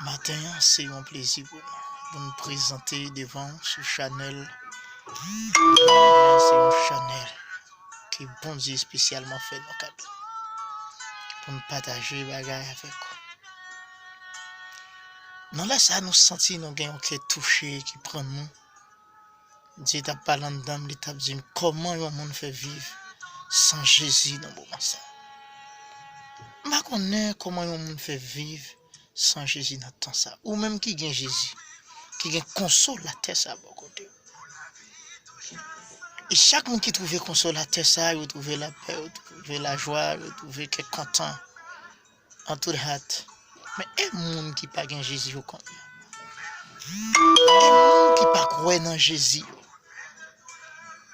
Matin, c'est un plaisir pour nous présenter devant ce channel. C'est un channel qui bon Dieu spécialement fait nos cadeaux pour nous partager les bagages avec vous. Non, là, ça nous sentit, nous avons qui est touché, qui prend nous. Dieu t'a parlé dedans, il t'a dit comment le monde fait vivre sans Jésus dans le moment ça. Je connais comment le monde fait vivre sans Jésus dans le temps ça. Ou même qui gagne Jésus, qui gagne consolateur ça à bon côté. Et chaque monde qui trouve consolateur ça, il trouve la paix, il trouve la joie, il trouve qu'il est content en toute hâte. Mais un monde qui pas gagne Jésus au compte. Un monde qui pas croire dans Jésus.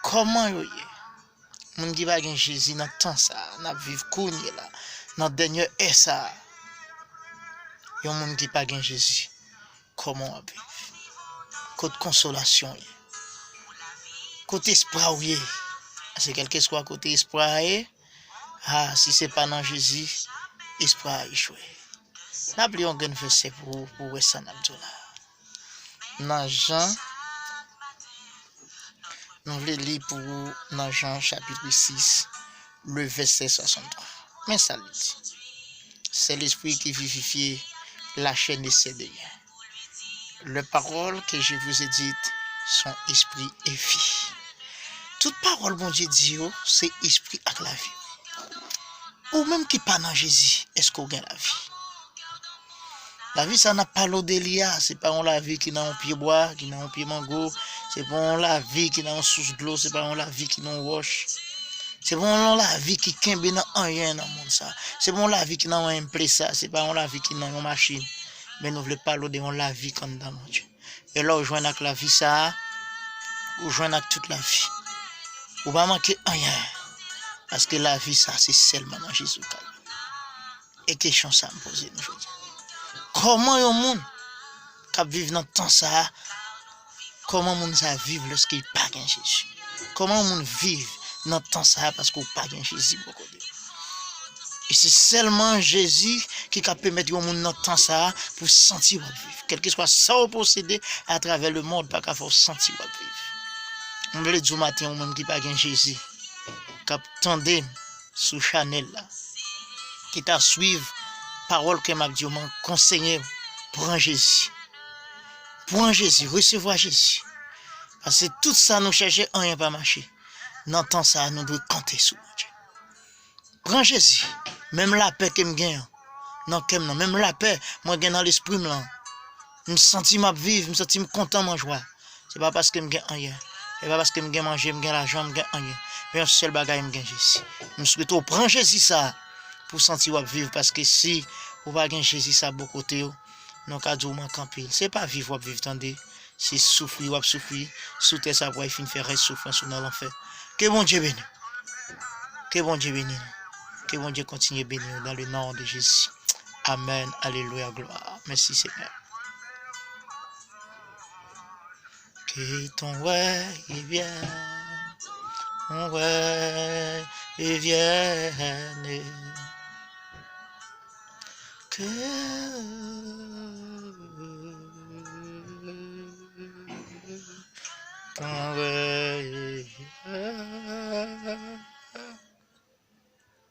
Comment yo est? Monde qui pas gagne Jésus dans temps ça, n'a vivre kounye là, dans dernier heure ça. Yon monde qui pas gagne Jésus. Comment on vivre? Côté consolation. Côté espoir oui. C'est quelque soit côté espoir si c'est pas dans Jésus, espoir échoué. N'oublions un verset pour ça n'abdoula. Dans Jean, nous voulons lire pour dans Jean chapitre 6, le verset 63. Mais ça dit, c'est l'esprit qui vivifie la chair de ses liens. Les paroles que je vous ai dites sont esprit et vie. Toute parole, bon Dieu dit, c'est esprit avec la vie. Ou même qui pas dans Jésus, est-ce qu'on gagne la vie? La vie, ça n'a pas l'eau d'Elia. C'est pas la vie qui n'a un pied bois, qui n'a un pied mango. C'est pas la vie qui n'a un source de l'eau. C'est pas la vie qui n'a un roche. C'est pas la vie qui kembe dans rien dans le monde ça. C'est pas la vie qui n'a un ça. C'est pas la vie qui n'a une machine. Mais nous voulons parler de la vie comme dans notre Dieu. Et là, on joue avec la vie ça, on joue avec toute la vie. On va manquer rien. Parce que la vie ça, c'est seulement dans Jésus. Et question ça me pose aujourd'hui. Comment un monde qui vit dans le temps ça, comment un monde ça vivre lorsqu'il n'a pas de Jésus? Comment un monde vit dans le temps ça parce qu'il n'a pas de Jésus? Et c'est seulement Jésus qui peut permettre au monde dans le temps ça pour sentir vivre. Quel que soit ça au posséder à travers le monde, pas qu'à faire sentir vivre. On veut dire matin, au monde qui n'a pas de Jésus, qui attendait sous Chanel là, qui t'a suivi. Parole que m'a dit, m'a conseillé pour Jésus. Pour Jésus, recevoir Jésus. Parce que tout ça, nous cherchons, rien pas marcher. Dans le temps ça, nous devons compter sur Dieu. Prends Jésus. Même la paix que je gagne. Non, même la paix, moi, je gagne dans l'esprit. Je me sens ma vivre, je me sens content, ma joie. Ce n'est pas parce que je gagne rien. Ce n'est pas parce que je gagne manger, je gagne l'argent, je gagne rien. Mais un seul bagage, je gagne Jésus. Je souhaite prendre Jésus ça. Pour sentir vivre parce que si vous pas gagner Jésus ça beaucoup côté non ka dou man camper c'est pas vivre tandis c'est souffrir ou souffrir sous terre ça pour fin faire souffrance dans l'enfer que bon Dieu bénisse que bon Dieu bénisse que bon Dieu continue bénir dans le nom de Jésus amen alléluia gloire merci Seigneur que ton ouais et vienne que ton